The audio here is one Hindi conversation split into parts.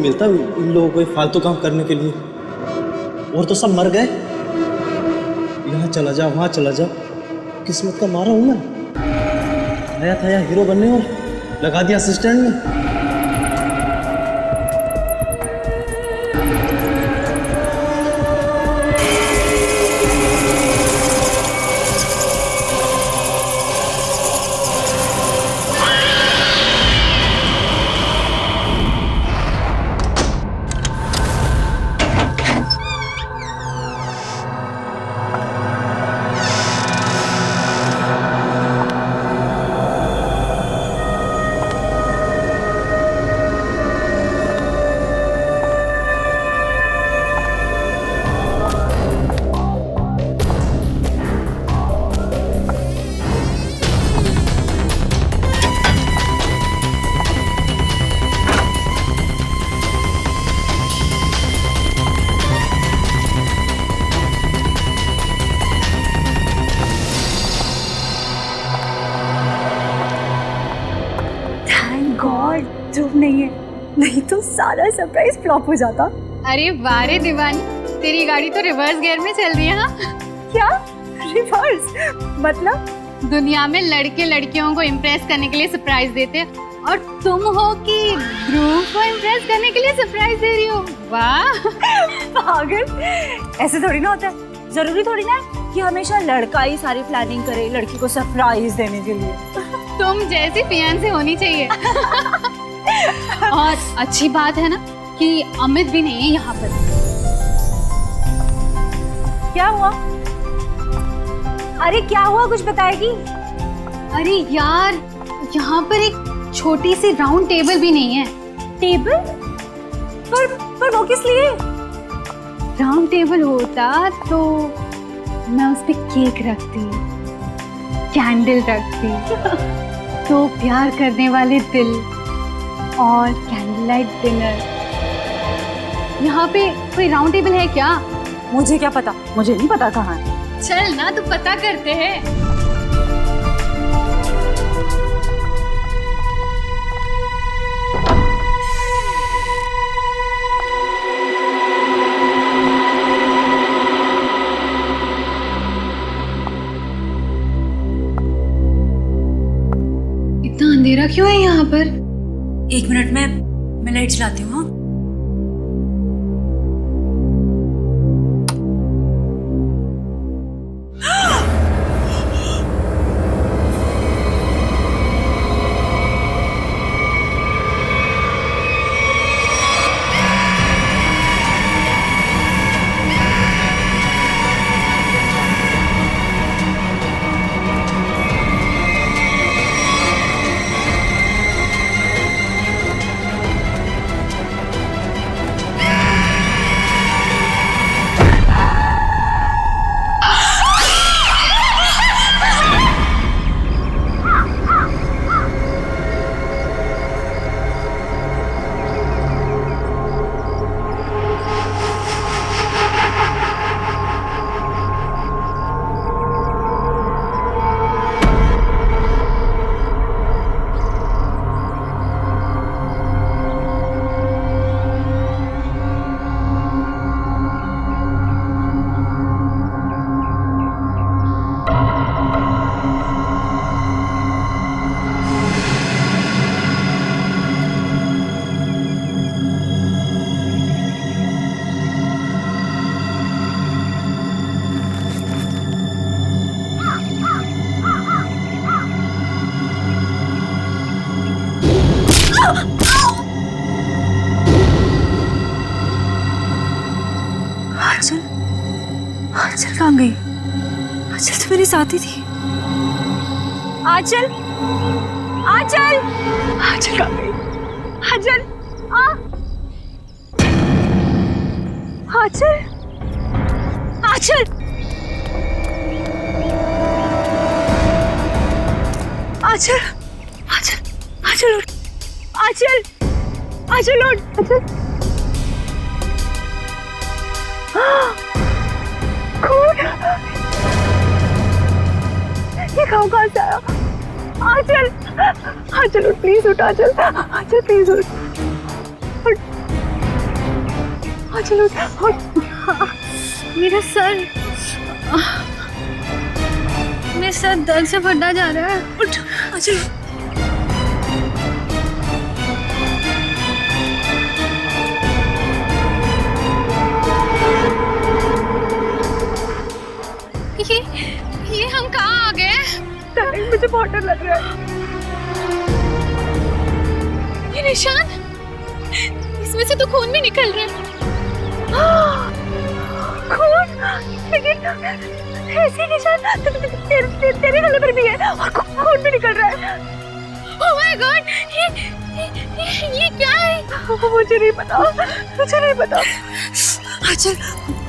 मिलता इन लोगों को फालतू काम करने के लिए। और तो सब मर गए, यहाँ चला जा वहाँ चला जा, किस्मत का मारा हूँ मैं। आया था यहाँ हीरो बनने और लगा दिया असिस्टेंट में। ध्रुव नहीं है, नहीं तो सारा सरप्राइज फ्लॉप हो जाता। अरे वाह रे दीवानी, तेरी गाड़ी तो रिवर्स गियर में चल रही है। हाँ क्या रिवर्स? मतलब दुनिया में लड़के लड़कियों को इम्प्रेस करने के लिए सरप्राइज देते हैं और तुम हो कि ध्रुव को इम्प्रेस करने के लिए सरप्राइज दे रही हो। वाह पागल, ऐसे थोड़ी ना होता है। जरूरी थोड़ी ना कि हमेशा लड़का ही सारी प्लानिंग करे लड़की को सरप्राइज देने के लिए। तुम जैसी फियांसे होनी चाहिए। और अच्छी बात है ना कि अमित भी नहीं है यहाँ पर। क्या हुआ? अरे क्या हुआ, कुछ बताएगी? अरे यार, यहाँ पर एक छोटी सी राउंड टेबल भी नहीं है। टेबल? पर वो किस लिए? राउंड टेबल होता तो मैं उस पे केक रखती, कैंडल रखती, तो प्यार करने वाले दिल और कैंडल लाइट डिनर। यहाँ पे कोई राउंड टेबल है क्या? मुझे क्या पता, मुझे नहीं पता कहाँ है। चल ना, तू पता करते हैं। इतना अंधेरा क्यों है यहाँ पर? 1 मिनट में मैं लाइट चलाती हूँ। आंचल कहाँ गई? आंचल तो मेरे साथ ही थी। आंचल, आंचल, आंचल कहाँ गई? आंचल, आंचल, आंचल, आंचल, आंचल, आंचल उठ, आंचल, आंचल उठ, आंचल। खून! ये खाओ कहाँ से आया? आंचल, आंचल उठ, प्लीज उठ, आंचल, आंचल प्लीज उठ, उठ। आंचल उठ मेरा सर, मेरा सर दर्द से फटा जा रहा है। उठ आंचल। ये हम कहाँ आ गए? मुझे बहुत डर लग रहा है। ये निशान, इसमें से तो खून भी निकल रहा है। खून? लेकिन ऐसे निशान तेरे गले पर भी है और खून भी निकल रहा है। ओह माय गॉड, ये क्या है? मुझे नहीं पता, मुझे नहीं पता। आंचल,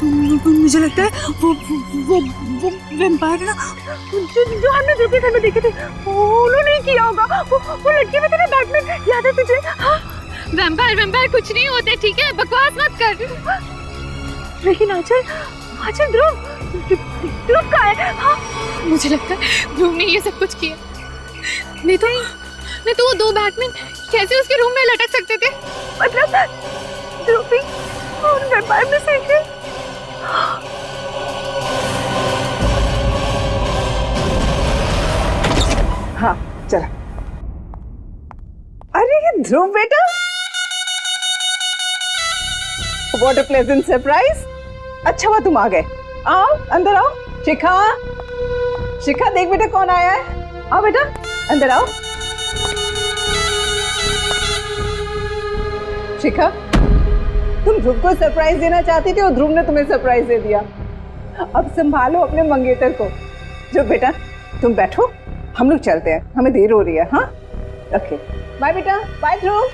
मुझे लगता है वो वैम्पायर ना, जो हमने दूसरे में देखे थे, उन्होंने किया होगा। वो लड़की में तेरा बैग में याद है तुझे? हाँ? वैम्पायर कुछ नहीं होते, ठीक है? बकवास मत कर। लेकिन आंचल ध्रुव कहाँ है? हाँ? मुझे लगता है ध्रुव ने ये सब कुछ किया। नहीं तो वो दो बैटमैन कैसे उसके रूम में लटक सकते थे? मतलब ध्रुव भी उन वैम्पायर में से एक है। हाँ चला। अरे ये ध्रुव बेटा, व्हाट अ प्लेजेंट सरप्राइज। अच्छा हुआ तुम आ गए। आओ अंदर आओ। शिखा देख बेटा कौन आया है। आओ बेटा अंदर आओ। शिखा, तुम ध्रुव को सरप्राइज देना चाहती थी और ध्रुव ने तुम्हें सरप्राइज दे दिया। अब संभालो अपने मंगेतर को। जो बेटा तुम बैठो, हम लोग चलते हैं, हमें देर हो रही है। हाँ ओके, बाय बेटा, बाय ध्रुव।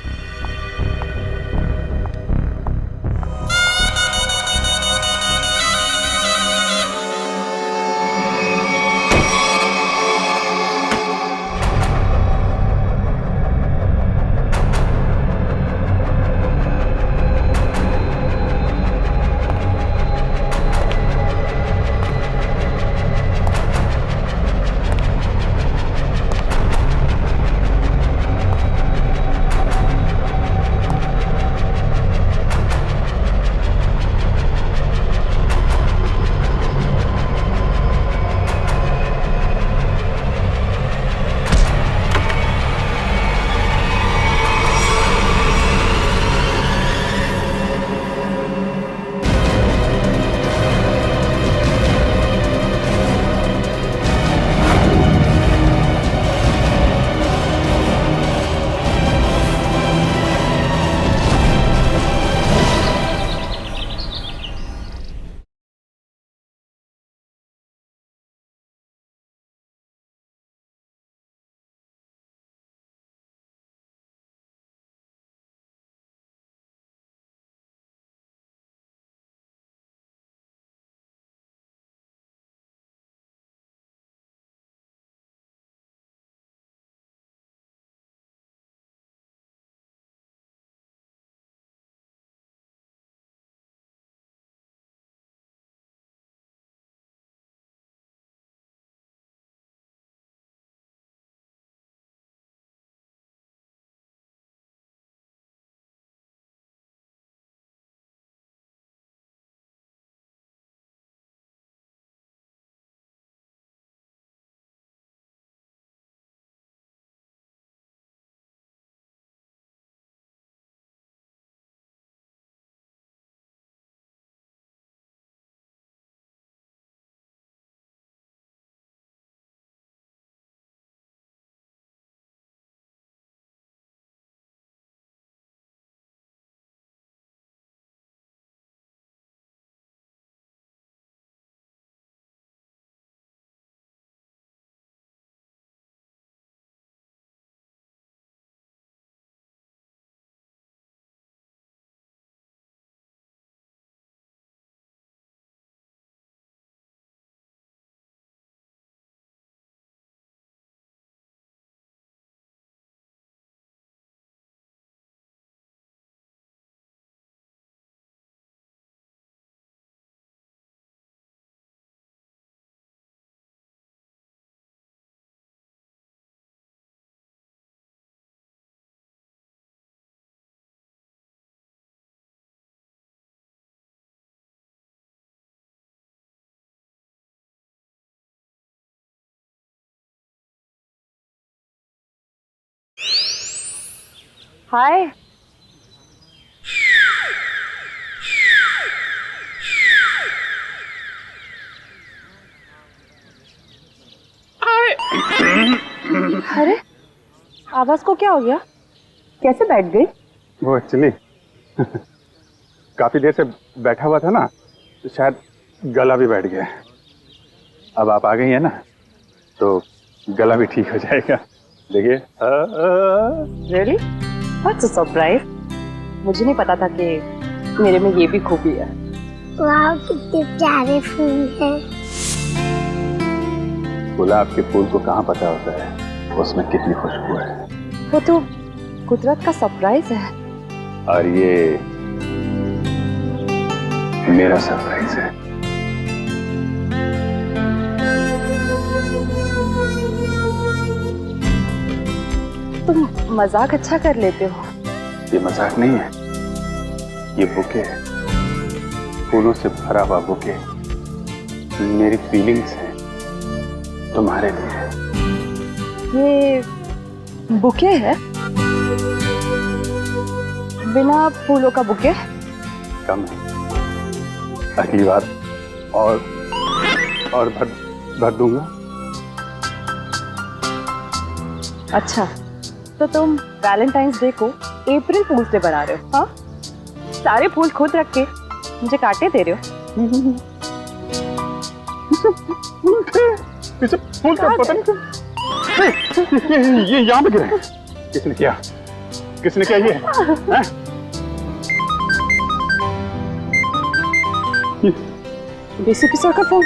हाय। अरे आवाज को क्या हो गया? कैसे बैठ गई? वो एक्चुअली काफी देर से बैठा हुआ था ना, तो शायद गला भी बैठ गया। अब आप आ गई है ना, तो गला भी ठीक हो जाएगा। देखिए। रियली? What's a surprise. मुझे नहीं पता था कि मेरे में ये भी खूबी है। वाह कितने प्यारे फूल हैं। गुलाब के फूल को कहाँ पता होता है उसमें कितनी खुशबू है। वो तो कुदरत का सरप्राइज है। और ये मेरा सरप्राइज है। तुम मजाक अच्छा कर लेते हो। ये मजाक नहीं है, ये बुके है, फूलों से भरा हुआ बुके। मेरी फीलिंग्स हैं तुम्हारे लिए। ये बुके है? बिना फूलों का बुके? कम है। अगली बार और भर दूंगा। अच्छा, तो तुम वैलेंटाइंस डे को अप्रैल फूल्स डे बना रहे हो? हाँ, सारे फूल खुद रख के मुझे काटे दे रहे हो। पीछे फूल का पता नहीं। ये यहाँ पे गिरे। किसने किया ये? हैं? डीसीपी सर का फोन।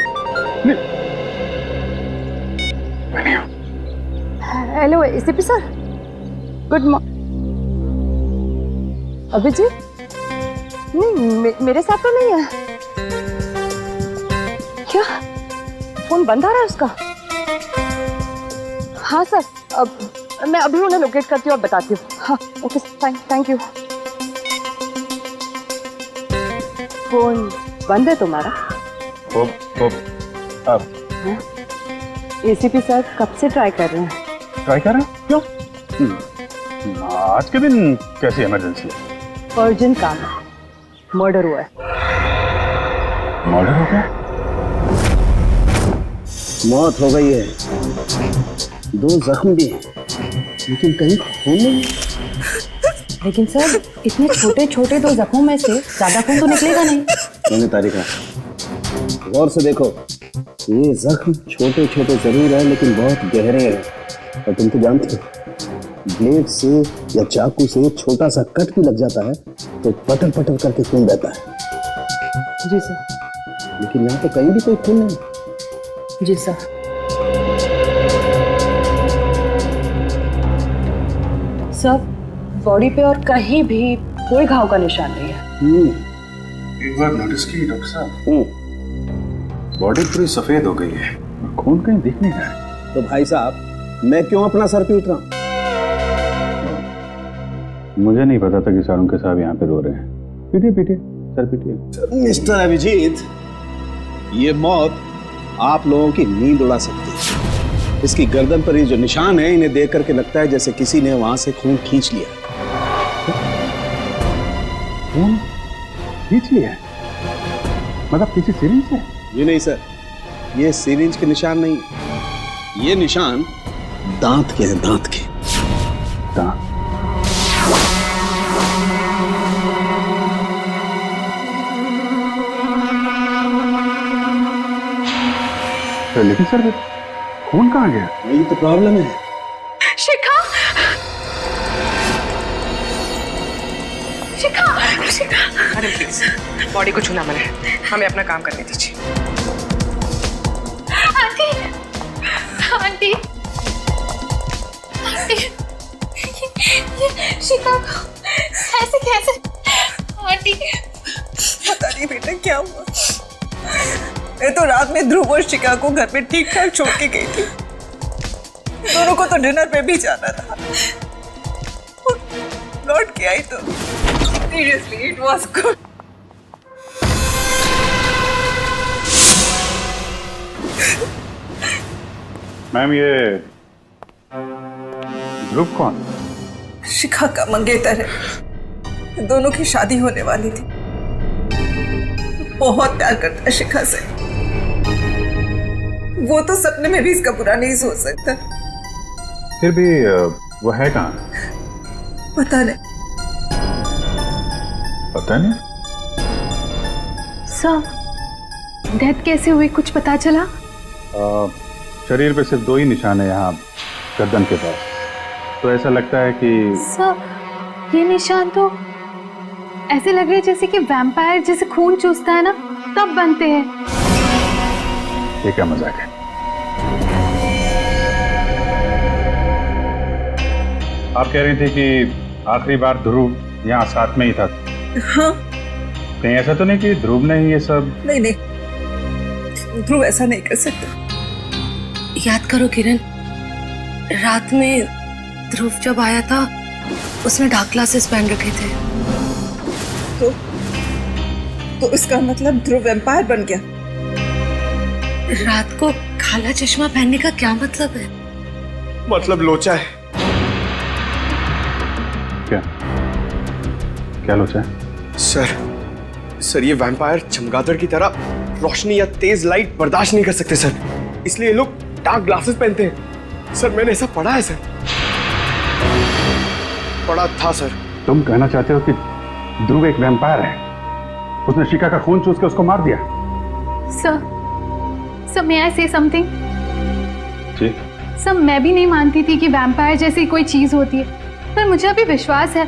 Hello ACP sir, good morning. Abhijit? नहीं, मेरे साथ तो नहीं है। क्या फोन बंद आ रहा है उसका? हाँ सर, अब मैं अभी उन्हें लोकेट करती हूँ और बताती हूँ। हाँ ओके, थैंक यू। फोन बंद है तुम्हारा? अब एसीपी सर कब से ट्राई कर रहे हैं? ट्राई कर रहे हैं? क्यों? आज के दिन कैसी इमरजेंसी है? अर्जेंट काम है, मर्डर हुआ है। मर्डर हो गया? मौत हो गई है, 2 जख्म भी हैं, लेकिन कहीं खून नहीं। लेकिन सर इतने छोटे छोटे 2 जख्मों में से ज्यादा खून तो निकलेगा नहीं। मैंने तारिका, गौर से देखो, ये जख्म छोटे छोटे जरूर है लेकिन बहुत गहरे हैं। और तुम तो जानते हो, ब्लेड से या चाकू से छोटा सा कट भी लग जाता है तो पटर पटर करके खून बहता है। जी सर। लेकिन यहाँ तो कहीं भी कोई खून नहीं। जी सर। सर बॉडी पे और कहीं भी कोई घाव का निशान नहीं है। एक बार नोटिस की डॉक्टर साहब, बॉडी पूरी सफेद हो गई है, खून कहीं दिख नहीं रहा है। तो भाई साहब, मैं क्यों अपना सर पीट रहा हूँ? मुझे नहीं पता था कि शाहरुख के साहब यहाँ पे रो रहे हैं। पीटिए सर पीटिए। मिस्टर अभिजीत, ये मौत आप लोगों की नींद उड़ा सकती है। इसकी गर्दन पर ये जो निशान है, इन्हें देख करके लगता है जैसे किसी ने वहां से खून खींच लिया। खून खींच लिया? मतलब किसी सिरिंज से? ये नहीं सर, ये सिरिंज के निशान नहीं, ये निशान दांत के हैं, दांत के। दांत? लेकिन सर खून कहाँ गया? यही तो प्रॉब्लम है। शिखा, मैडम प्लीज, बॉडी को छूना मना है, हमें अपना काम करने दीजिए। आंटी, आंटी, आंटी, ये शिखा ऐसे कैसे? आंटी, पता नहीं बेटा क्या हुआ। मैं तो रात में ध्रुव और शिखा को घर में ठीक ठाक छोड़ के गई थी। दोनों को तो डिनर पे भी जाना था। लौट के आई तो seriously it was good. Ma'am, ये ध्रुव कौन? शिखा का मंगेतर है। दोनों की शादी होने वाली थी। बहुत प्यार करता है शिखा से। वो तो सपने में भी इसका बुरा नहीं सोच सकता। फिर भी वो है कहाँ? पता नहीं। पता नहीं। सर डेथ कैसे हुई कुछ पता चला? शरीर पे सिर्फ 2 ही निशान है यहाँ गर्दन के पास। तो ऐसा लगता है कि सर ये निशान तो ऐसे लग रहे हैं जैसे कि वैम्पायर जैसे खून चूसता है ना तब बनते हैं। ये क्या मजाक है? आप कह रही थी कि आखिरी बार ध्रुव यहाँ साथ में ही था। हाँ। कहीं ऐसा तो नहीं कि ध्रुव ने ही ये सब? नहीं नहीं, ध्रुव ऐसा नहीं कर सकता। याद करो किरण, रात में ध्रुव जब आया था उसने डार्क ग्लासेस पहन रखे थे। तो इसका मतलब ध्रुव वैम्पायर बन गया। रात को काला चश्मा पहनने का क्या मतलब है? मतलब लोचा है। क्या लोचा है? सर ये वैम्पायर चमगादड़ की तरह रोशनी या तेज लाइट बर्दाश्त नहीं कर सकते सर, इसलिए ये लोग डार्क ग्लासेस पहनते हैं। सर मैंने ऐसा पढ़ा है सर, पढ़ा था सर। तुम कहना चाहते हो कि ध्रुव एक वैम्पायर है? उसने शिखा का खून चूस के उसको मार दिया? Sir may I say something? जी। सर मैं भी नहीं मानती थी कि वैम्पायर जैसी कोई चीज होती है, पर मुझे अभी विश्वास है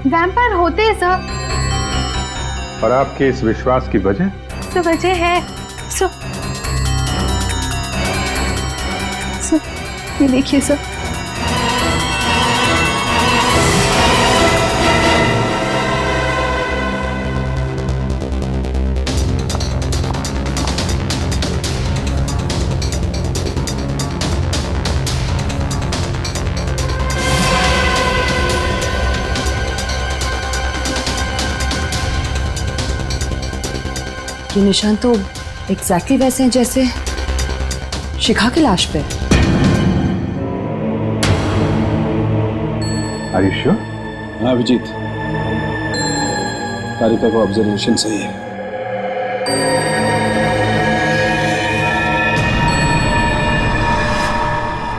वैम्पायर होते हैं सर। और आपके इस विश्वास की वजह? तो वजह है सर ये देखिए सर। ये निशान तो एग्जैक्टली वैसे हैं जैसे शिखा की लाश पे। Are you sure? हाँ अभिजीत, तारिका का ऑब्जर्वेशन सही है।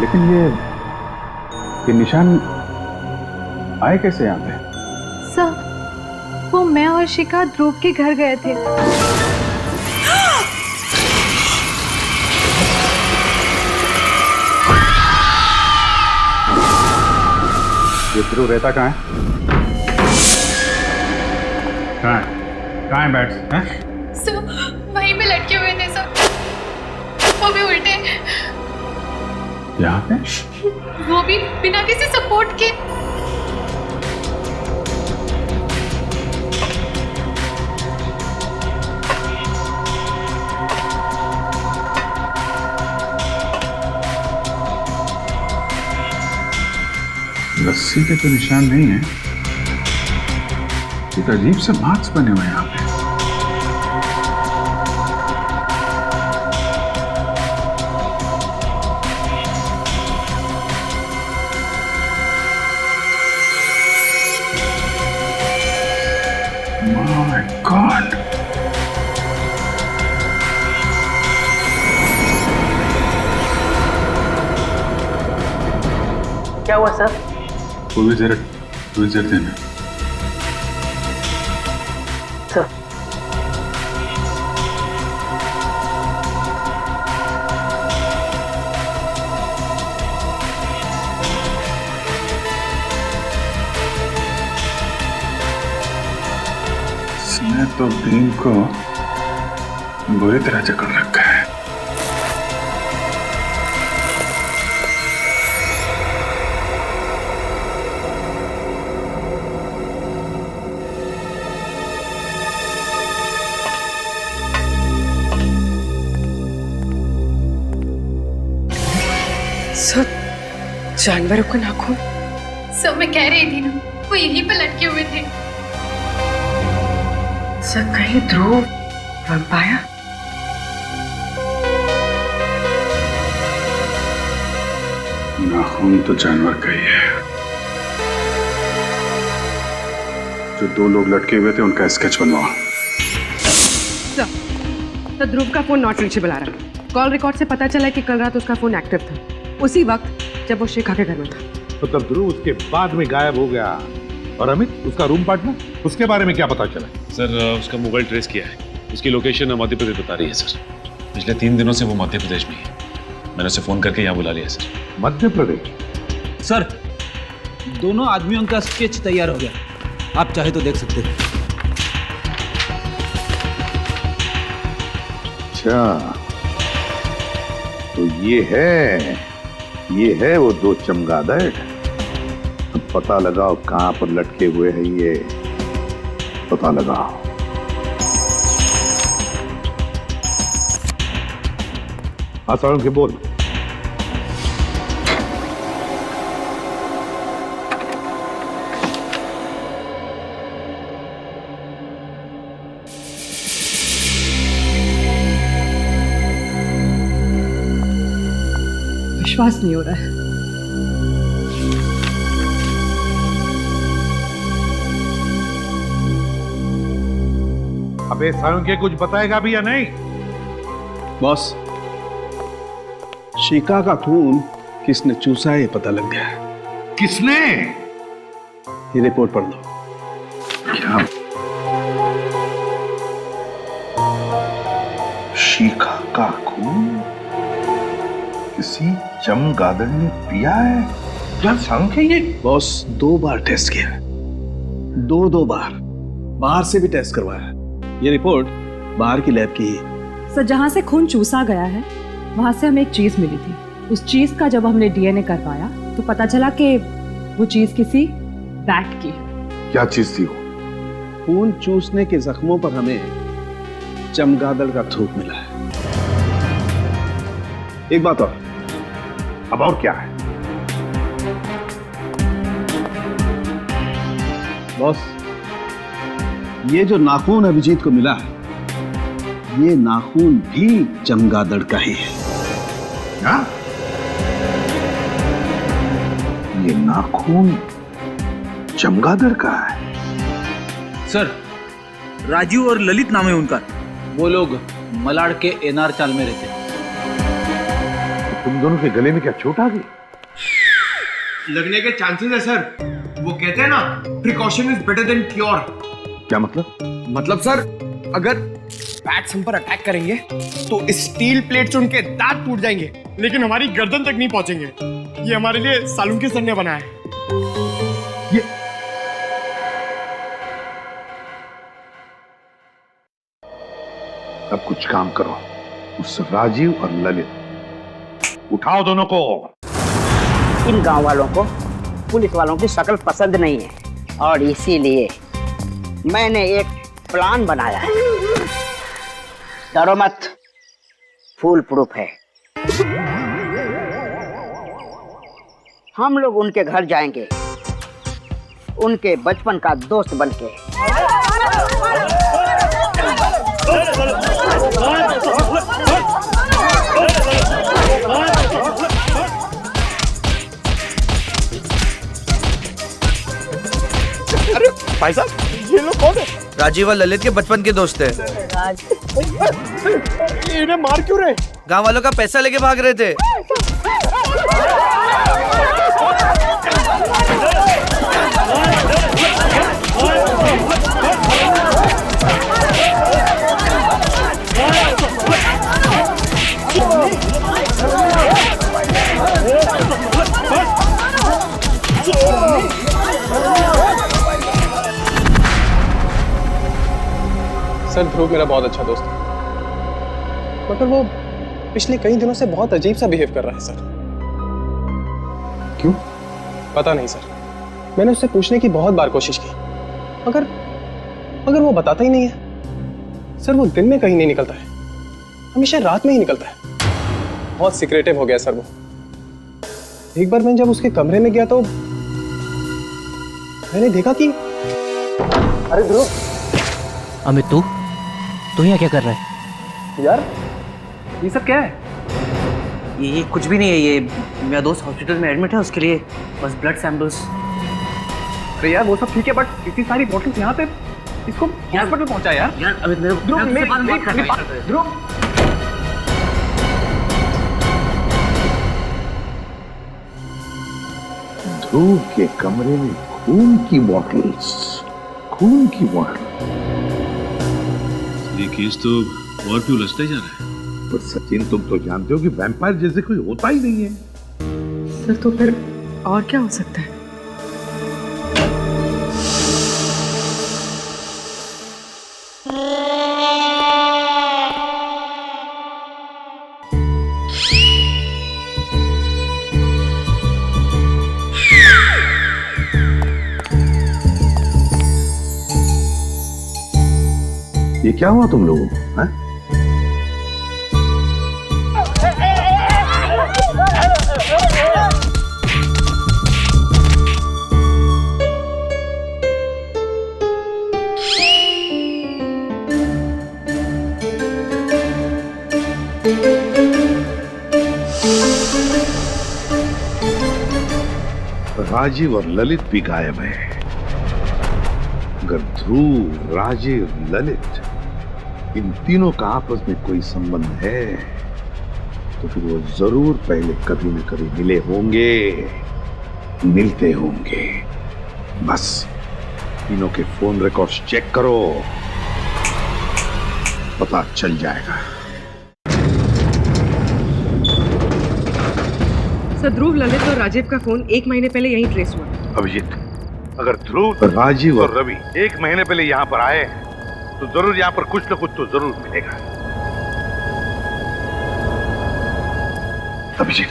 लेकिन ये निशान आए कैसे यहाँ पे? सर वो मैं और शिखा ध्रुव के घर गए थे। ये ध्रुव रहता कहाँ है? कहाँ है बैट्स? हैं? सर वहीं पे लटके हुए थे सर, वो भी उल्टे, यहाँ पे? वो भी बिना किसी सपोर्ट के। रस्सी के तो निशान नहीं है, एक अजीब से मार्क्स बने हुए हैं यहाँ पे। My God! क्या हुआ सर? वो भी जरा देना। सर इसने तो भीम को बुरी तरह जकड़ रखा है। सर जानवरों का नाखून। सर मैं कह रही थी ना, वो यहीं पे लटके हुए थे। सर कहीं ध्रुव वैम्पायर? नाखून तो जानवर का ही है। जो 2 लोग लटके हुए थे उनका स्केच बनवाओ। तो ध्रुव का फोन नॉट रीचेबल आ रहा। कॉल रिकॉर्ड से पता चला कि कल रात उसका फोन एक्टिव था, उसी वक्त जब वो शिखा के घर में था। तो तब ध्रुव उसके बाद में गायब हो गया। और अमित, उसका रूम पार्टनर, उसके बारे में क्या पता चला? सर उसका मोबाइल ट्रेस किया है, उसकी लोकेशन मध्य प्रदेश बता रही है सर। पिछले 3 दिनों से वो मध्य प्रदेश में है। मैंने उसे फोन करके यहाँ बुला लिया सर। मध्य प्रदेश? सर, दोनों आदमियों का स्केच तैयार हो गया, आप चाहे तो देख सकते हैं। अच्छा, तो ये है वो 2 चमगादड़। अब पता लगाओ कहां पर लटके हुए हैं ये, पता लगाओ। हाँ सारुण के बोल। विश्वास नहीं हो रहा है। अबे सारुण के कुछ बताएगा भी या नहीं? बॉस, शिखा का खून किसने चूसा है ये पता लग गया। किसने? ये रिपोर्ट पढ़ लो। क्या? शिखा का खून किसी चमगादड़ ने पिया है? क्या सारुण के ये? बॉस, 2 बार टेस्ट किया, 2 बार, बाहर से भी टेस्ट करवाया। ये रिपोर्ट बाहर की लैब की है। सर, जहाँ से खून चूसा गया है वहां से हमें एक चीज मिली थी। उस चीज का जब हमने डीएनए करवाया तो पता चला कि वो चीज किसी बैट की है। क्या चीज थी वो? खून चूसने के जख्मों पर हमें चमगादड़ का थूक मिला है। एक बात और। अब और क्या है? बॉस, ये जो नाखून अभिजीत को मिला है, ये नाखून भी चमगादड़ का ही है। क्या? ये नाखून चमगादड़ का है? सर, राजू और ललित नाम है उनका। वो लोग मलाड के एनआर चाल में रहते। तुम दोनों के गले में क्या चोट आ गई? लगने के चांसेस है सर। वो कहते हैं ना, precaution is better than cure. क्या मतलब? मतलब सर, अगर बैट्स हम पर अटैक करेंगे तो स्टील प्लेट से उनके दांत टूट जाएंगे, लेकिन हमारी गर्दन तक नहीं पहुंचेंगे। ये हमारे लिए सालुंके सर ने बनाया है। ये अब कुछ काम करो, उस राजीव और ललित उठाओ दोनों को। इन गांव वालों को पुलिस वालों की शक्ल पसंद नहीं है और इसीलिए मैंने एक प्लान बनाया है। डरो मत, फुल प्रूफ है। हम लोग उनके घर जाएंगे, उनके बचपन का दोस्त बनके। अरे भाई साहब, ये लोग कौन है? राजीव और ललित के बचपन के दोस्त है। इन्हें मार क्यों रहे? गांव वालों का पैसा लेके भाग रहे थे। सर, ध्रुव मेरा बहुत अच्छा दोस्त है, मगर वो पिछले कई दिनों से बहुत अजीब सा बिहेव कर रहा है सर। क्यों? पता नहीं सर, मैंने उससे पूछने की बहुत बार कोशिश की, मगर वो बताता ही नहीं है। सर, वो दिन में कहीं नहीं निकलता है, हमेशा रात में ही निकलता है। बहुत सीक्रेटिव हो गया सर वो। एक बार मैं जब उसके कमरे में गया तो मैंने देखा कि अरे ध्रुव। अमित, तू यहाँ क्या कर रहा है? यार, ये सब क्या है? ये कुछ भी नहीं है। ये मेरा दोस्त हॉस्पिटल में एडमिट है, उसके लिए बस ब्लड सैंपल्स। अरे यार वो सब ठीक है, बट इतनी सारी बॉटल्स यहाँ पे, इसको हॉस्पिटल पहुंचा यार। ध्रुव, ध्रुव के कमरे में खून की बॉटल्स, खून की बॉटल। ये केस तो और क्यों उलझता ही जा रहा है। पर सचिन, तुम तो जानते हो कि वैम्पायर जैसे कोई होता ही नहीं है। सर तो फिर और क्या हो सकता है? ये क्या हुआ तुम लोगों को? हाँ? राजीव और ललित भी गायब है। अगर ध्रुव, राजीव, ललित इन तीनों का आपस में कोई संबंध है तो फिर वो जरूर पहले कभी न कभी मिले होंगे, मिलते होंगे। बस तीनों के फोन रिकॉर्ड्स चेक करो, पता चल जाएगा। सर ध्रुव, ललित और राजीव का फोन 1 महीने पहले यहीं ट्रेस हुआ। अभिजीत, अगर ध्रुव, राजीव और रवि 1 महीने पहले यहाँ पर आए तो जरूर यहाँ पर कुछ न कुछ तो जरूर मिलेगा। अभिजीत,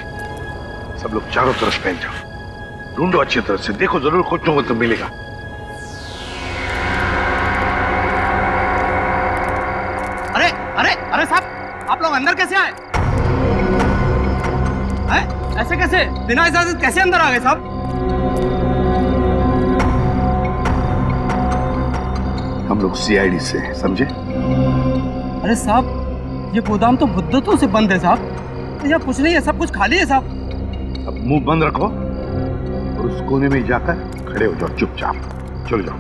सब लोग चारों तरफ फैल जाओ, ढूंढो अच्छी तरह से, देखो जरूर कुछ न कुछ तो मिलेगा। अरे अरे अरे साहब, आप लोग अंदर कैसे आए? ऐसे कैसे, बिना इजाजत कैसे अंदर आ गए साहब? हम लोग सीआईडी से हैं, समझे? अरे साहब, ये गोदाम तो मुद्दतों से बंद है साहब। यहाँ कुछ नहीं है, सब कुछ खाली है साहब। अब मुंह बंद रखो और उस कोने में जाकर खड़े हो जाओ, चुपचाप चले जाओ।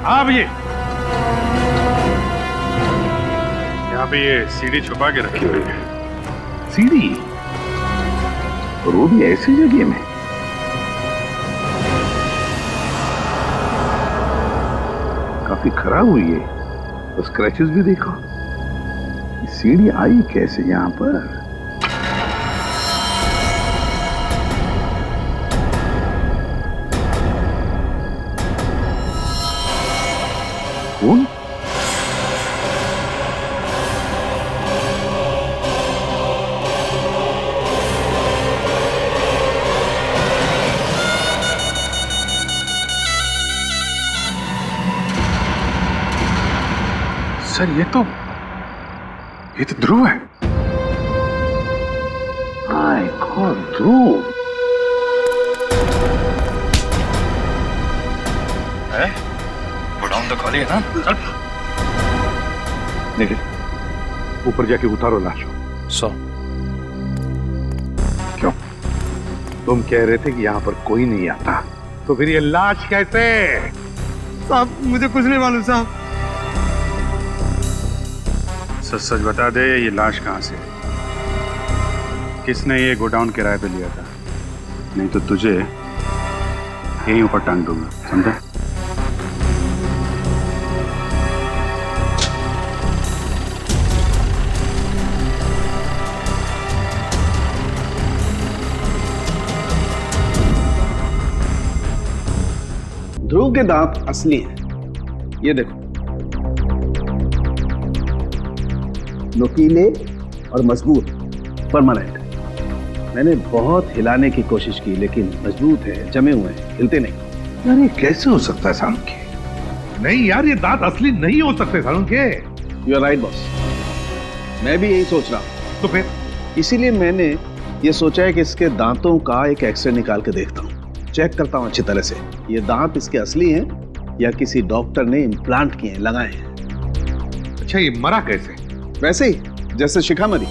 हाँ भैया, यहाँ पे ये सीढ़ी छुपा के रखी हुई है। सीढ़ी? और वो भी ऐसी जगह में? काफी खराब हुई है, तो स्क्रैचेस भी देखो। ये सीढ़ी आई कैसे यहाँ पर? कौन? सर ये तो ध्रुव है। माय गॉड, ध्रुव है? गोडाउन तो खाली है ना? चल। निखिल, ऊपर जाके उतारो लाश। सो क्यों? तुम कह रहे थे कि यहाँ पर कोई नहीं आता, तो फिर ये लाश कैसे? साहब मुझे कुछ नहीं मालूम साहब। सच सच बता दे, ये लाश कहाँ से है? किसने ये गोडाउन किराए पे लिया था? नहीं तो तुझे यहीं ऊपर टांग दूंगा, समझा? ध्रुव के दांत असली हैं, ये देखो, नुकीले और मजबूत, परमानेंट। मैंने बहुत हिलाने की कोशिश की लेकिन मजबूत है, जमे हुए हैं, हिलते नहीं। यार ये कैसे हो सकता है साहब? नहीं यार, ये दांत असली नहीं हो सकते सारुण के। यू आर राइट बॉस, मैं भी यही सोच रहा हूँ। तो फिर इसीलिए मैंने ये सोचा है कि इसके दांतों का एक एक्सरे निकाल के देखता हूँ, चेक करता हूँ अच्छी तरह से ये दांत इसके असली हैं या किसी डॉक्टर ने इम्प्लांट किए हैं, लगाए हैं। अच्छा, ये मरा कैसे? वैसे ही जैसे शिखा मरी,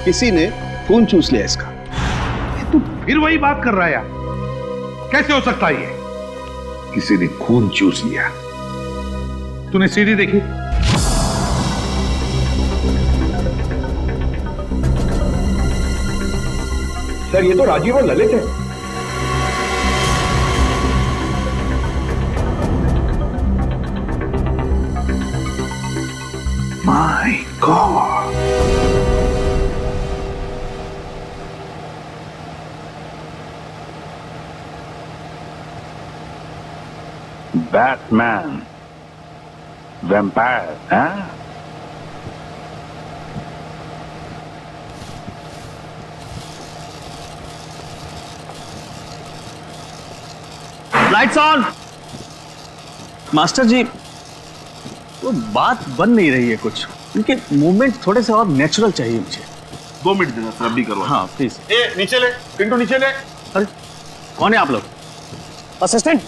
किसी ने खून चूस लिया इसका। ये तू फिर वही बात कर रहा है यार, कैसे हो सकता है ये? किसी ने खून चूस लिया? तूने सीडी देखी? सर ये तो राजीव और ललित है। माय गॉड, बैटमैन, वैम्पायर, हाँ? Lights on. मास्टर जी, वो बात बन नहीं रही है कुछ, उनके मूवमेंट थोड़े से और नेचुरल चाहिए मुझे। 2 मिनट देना सर, अभी करवा। हाँ प्लीज। ए नीचे ले, पिंटू नीचे ले। अरे कौन है आप लोग? असिस्टेंट,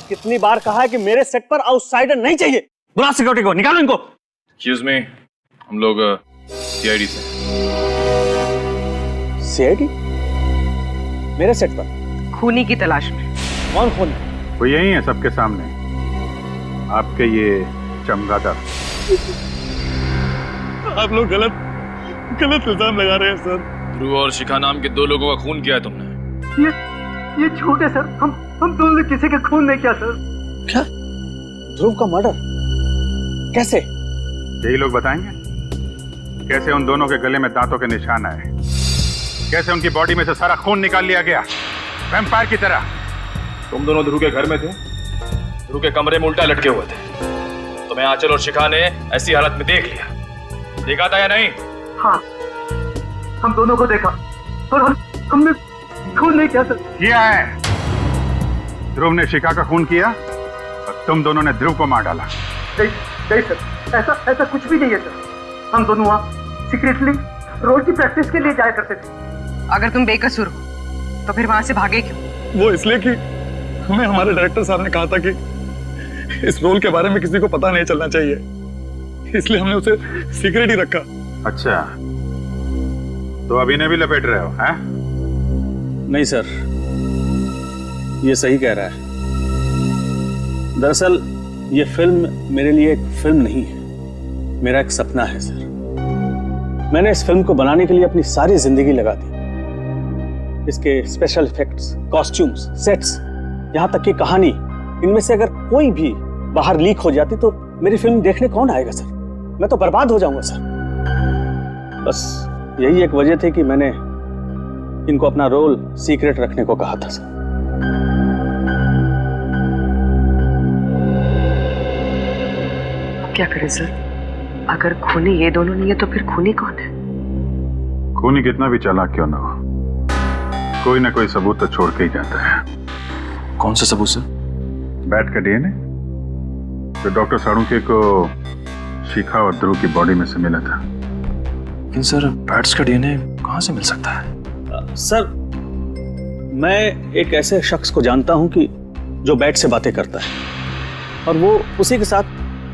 कितनी बार कहा है कि मेरे सेट पर आउटसाइडर नहीं चाहिए। बुला सिक्योरिटी को, निकालो इनको। एक्सक्यूज मी, हम लोग सीआईडी से। सीआईडी? मेरे सेट पर खूनी की तलाश में। कौन खूनी? वो यही है सबके सामने, आपके ये चमगादड़। आप लोग गलत इल्जाम लगा रहे हैं सर। ध्रुव और शिखा नाम के 2 लोगों का खून किया है तुमने। ये झूठ है सर, हम दोनों ने किसी का खून नहीं किया सर। क्या? ध्रुव का मर्डर कैसे? यही लोग बताएंगे कैसे उन दोनों के गले में दांतों के निशान आए, कैसे उनकी बॉडी में से सारा खून निकाल लिया गया वैम्पायर की तरह। तुम दोनों ध्रुव के घर में थे, ध्रुव के कमरे में उल्टा लटके हुए थे। तुम्हें आंचल और शिखा ने ऐसी हालत में देख लिया, देखा था या नहीं? हाँ, हम दोनों को देखा और हमने खून नहीं किया सर। किया है। ध्रुव ने शिखा का खून किया और तुम दोनों ने ध्रुव को मार डाला। नहीं सर, ऐसा कुछ भी नहीं है सर। हम दोनों वहाँ सीक्रेटली रोज की प्रैक्टिस के लिए जाया करते थे। अगर तुम बेकसूर हो तो फिर वहां से भागे क्यों? वो इसलिए कि हमें हमारे डायरेक्टर साहब ने कहा था कि इस रोल के बारे में किसी को पता नहीं चलना चाहिए, इसलिए हमने उसे सीक्रेट ही रखा। अच्छा, तो अब इन्हें भी लपेट रहे हो, हैं? नहीं सर, ये सही कह रहा है। दरअसल ये फिल्म मेरे लिए एक फिल्म नहीं है, मेरा एक सपना है सर। मैंने इस फिल्म को बनाने के लिए अपनी सारी जिंदगी लगा दी। इसके स्पेशल इफेक्ट्स, कॉस्ट्यूम्स, सेट्स, यहाँ तक कि कहानी, इनमें से अगर कोई भी बाहर लीक हो जाती तो मेरी फिल्म देखने कौन आएगा सर? मैं तो बर्बाद हो जाऊंगा सर। बस यही एक वजह थी कि मैंने इनको अपना रोल सीक्रेट रखने को कहा था सर। क्या करें सर? अगर खूनी ये दोनों नहीं है तो फिर खूनी कौन है? खूनी कितना भी चालाक क्यों ना हो, कोई ना कोई सबूत तो छोड़ के ही जाता है। कौन सा सबूत सर? बैट का डीएनए जो डॉक्टर साळुंखे को शिखा और ध्रुव की बॉडी में से मिला था। लेकिन सर, बैट्स का डीएनए कहाँ से मिल सकता है? सर, मैं एक ऐसे शख्स को जानता हूं कि जो बैट से बातें करता है और वो उसी के साथ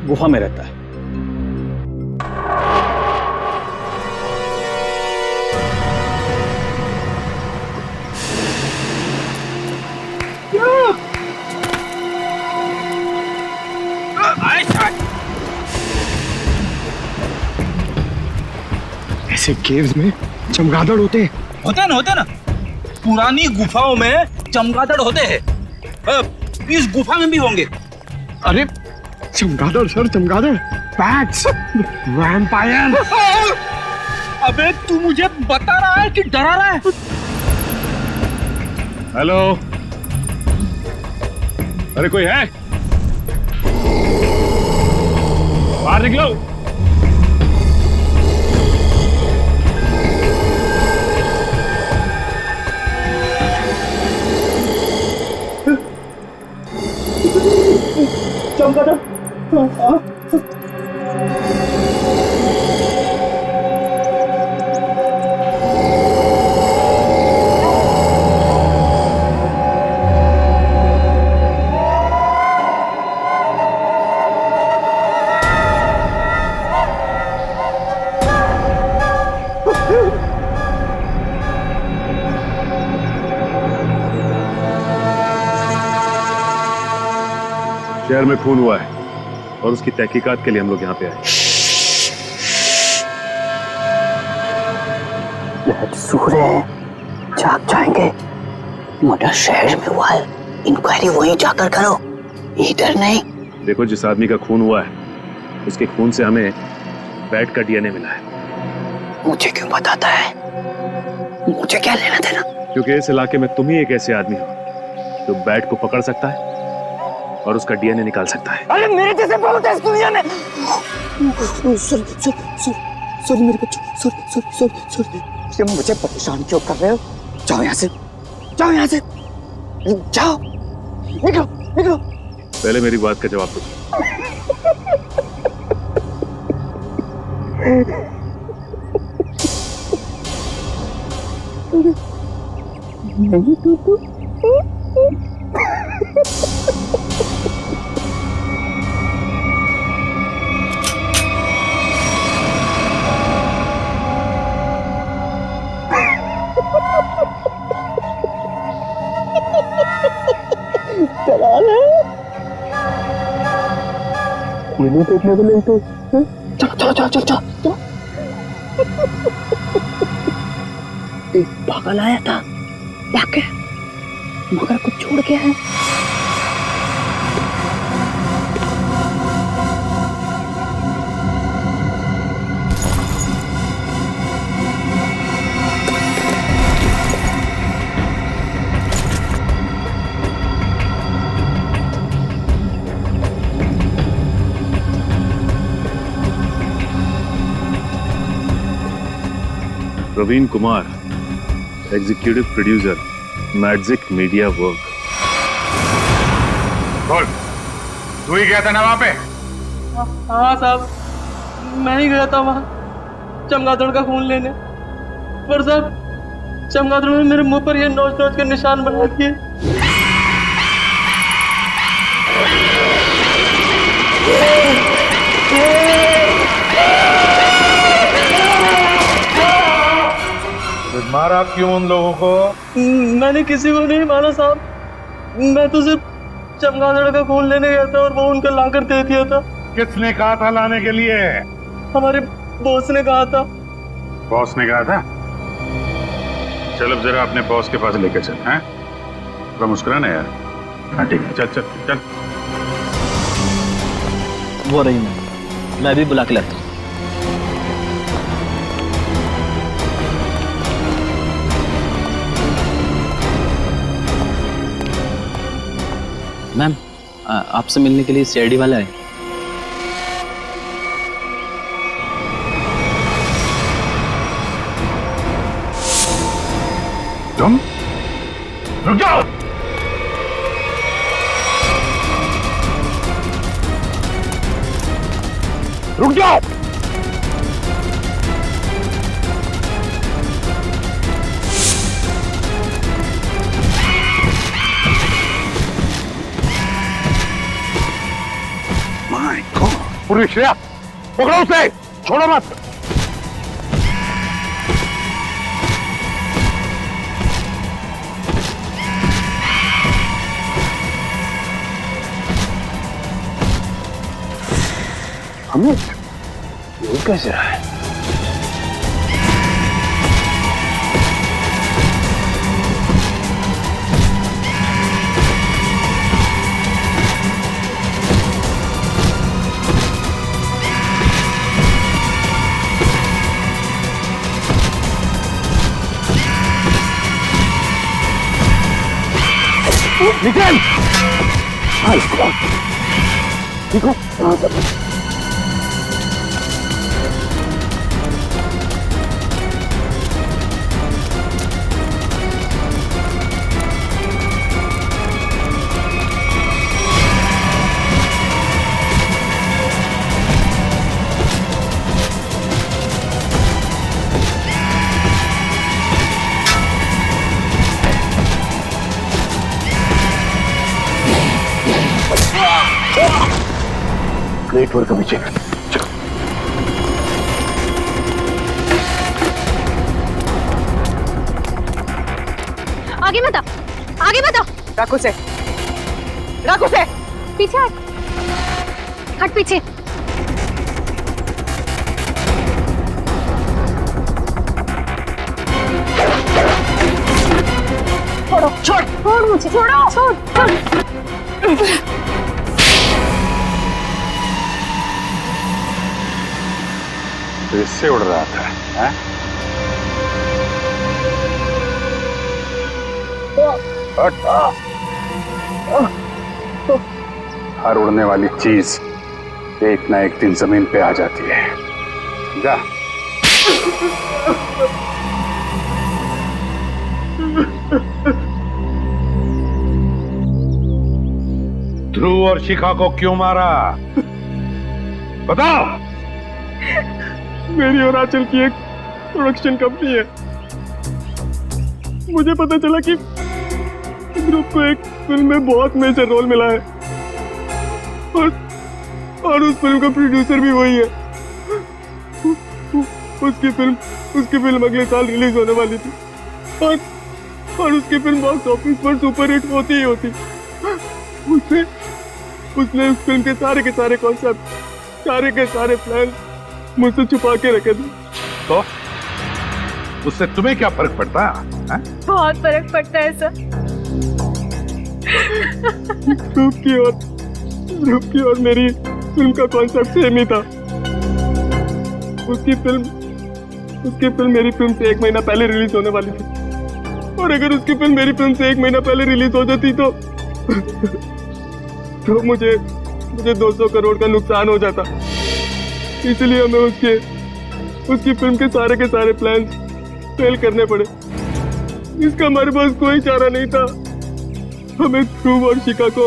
गुफा में रहता है। ऐसे केव्स में चमगादड़ होते हैं। होते ना पुरानी गुफाओं में चमगादड़ होते हैं, इस गुफा में भी होंगे। अरे चमगादड़ सर, चमगादड़, बैट्स, वैम्पायर। अबे तू मुझे बता रहा है कि डरा रहा है? हेलो, अरे कोई है? बाहर निकलो। शहर में खून हुआ है और उसकी तहकीकात के लिए हम लोग यहाँ पे आए। सूर्य जाग जाएंगे। मर्डर शहर में हुआ है, इंक्वायरी वहीं जाकर करो, इधर नहीं। देखो, जिस आदमी का खून हुआ है उसके खून से हमें बैट का डीएनए मिला है। मुझे क्यों बताता है? मुझे क्या लेना देना? क्योंकि इस इलाके में तुम ही एक ऐसे आदमी हो जो बैट को पकड़ सकता है और उसका डीएनए निकाल सकता है। अरे मेरे जैसे बहुत है इस दुनिया में। सॉरी मेरे बच्चों, सॉरी। तुम मुझे परेशान क्यों कर रहे हो? जाओ यहाँ से, जाओ यहाँ से, जाओ, निकलो। पहले मेरी बात का जवाब दो। नहीं तो मुझे देखने को नहीं तो चलो। एक पागल आया था, भाग गया, मगर कुछ छोड़ गया है। Praveen Kumar, executive producer, magic media work. बोल, तू ही गया था ना वहां पे? हाँ साहब, मैं ही गया था वहाँ चमगादड़ का खून लेने, पर साहब चमगादड़ ने मेरे मुंह पर ये नोच के निशान बना दिए। मारा क्यों उन लोगों को? मैंने किसी को नहीं मारा साहब, मैं तो सिर्फ चमगादड़ का खून लेने गया था और वो उनका लाकर दे दिया था। किसने कहा था लाने के लिए? हमारे बॉस ने कहा था। बॉस ने कहा था? चल अब जरा अपने बॉस के पास लेके चल। हैं? थोड़ा मुस्कुराना यार। हाँ ठीक है, चल। वो रही मैं भी बुला के लाता हूँ। मैम, आपसे मिलने के लिए सीआईडी वाला है। तुम रुक जाओ। रुक जाओ। पुलिस श्रेया, पकड़ो उसे, छोड़ो मत। हमें ये कैसे रहा है? निकल! ठीक हो? गेट पर कभी चेक। आगे मत आओ, आगे मत आओ। रखो से पीछे हट। हट पीछे। छोड़ो, छोड़ मुझे, छोड़ो, छोड़। तो इससे उड़ रहा था, हैं? हर उड़ने वाली चीज एक ना एक दिन जमीन पे आ जाती है। जा। ध्रुव और शिखा को क्यों मारा? बताओ। मेरी और आंचल की एक प्रोडक्शन कंपनी है। मुझे पता चला कि ध्रुव को एक फिल्म में बहुत मेजर रोल मिला है और उस फिल्म का प्रोड्यूसर भी वही है। उसकी फिल्म अगले साल रिलीज होने वाली थी और उसकी फिल्म बॉक्स ऑफिस पर सुपर हिट होती ही होती। उसने उस फिल्म के सारे कॉन्सेप्ट, सारे प्लान मुझसे छुपा के रखे थे। तो उससे तुम्हें क्या फर्क पड़ता है? बहुत फर्क पड़ता है सर। ध्रुव की और मेरी फिल्म का कॉन्सेप्ट सेम ही था। उसकी फिल्म मेरी फिल्म से 1 महीना पहले रिलीज होने वाली थी और अगर उसकी फिल्म मेरी फिल्म से 1 महीना पहले रिलीज हो जाती तो मुझे 200 करोड़ का नुकसान हो जाता। इसलिए हमें उसकी फिल्म के सारे प्लान फेल करने पड़े। इसका हमारे पास कोई चारा नहीं था। हमें ध्रुव और शिखा को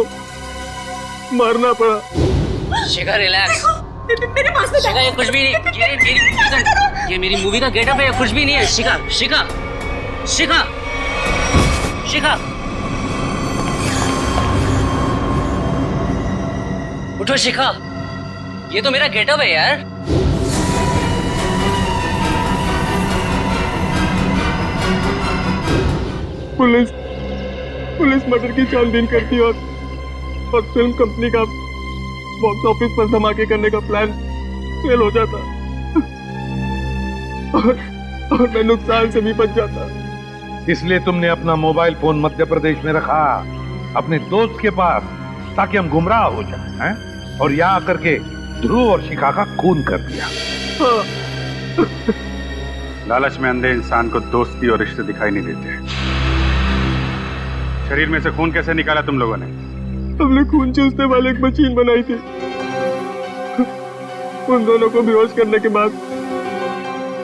मारना पड़ा। शिखा रिलैक्स। मेरे पास में शिखा ये कुछ भी नहीं। ये मेरी मूवी का गेटअप है, ये कुछ भी नहीं है। शिखा शिखा शिखा शिखा उठो शिखा, ये तो मेरा गेटअप है यार। पुलिस मर्डर की छानबीन करती और फिल्म कंपनी का बॉक्स ऑफिस पर धमाके करने का प्लान फेल हो जाता और मैं नुकसान से भी बच जाता। इसलिए तुमने अपना मोबाइल फोन मध्य प्रदेश में रखा, अपने दोस्त के पास, ताकि हम गुमराह हो जाएं, हैं? और यहाँ आकर के ध्रुव और शिखा का खून कर दिया। लालच में अंधे इंसान को दोस्ती और रिश्ते दिखाई नहीं देते। शरीर में से खून कैसे निकाला तुम लोगों ने? हमने खून चूसने वाली एक मशीन बनाई थी। उन दोनों को बेहोश करने के बाद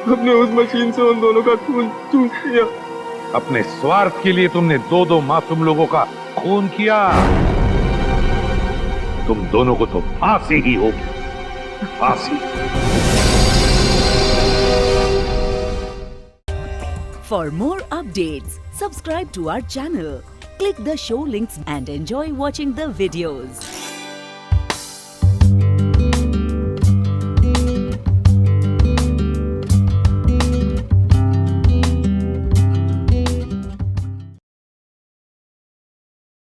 हमने उस मशीन से उन दोनों का खून चूस लिया। अपने स्वार्थ के लिए तुमने 2 मासूम लोगों का खून किया। तुम दोनों को तो फांसी ही होगी, फांसी। For more updates, subscribe to our channel, click the show links and enjoy watching the videos.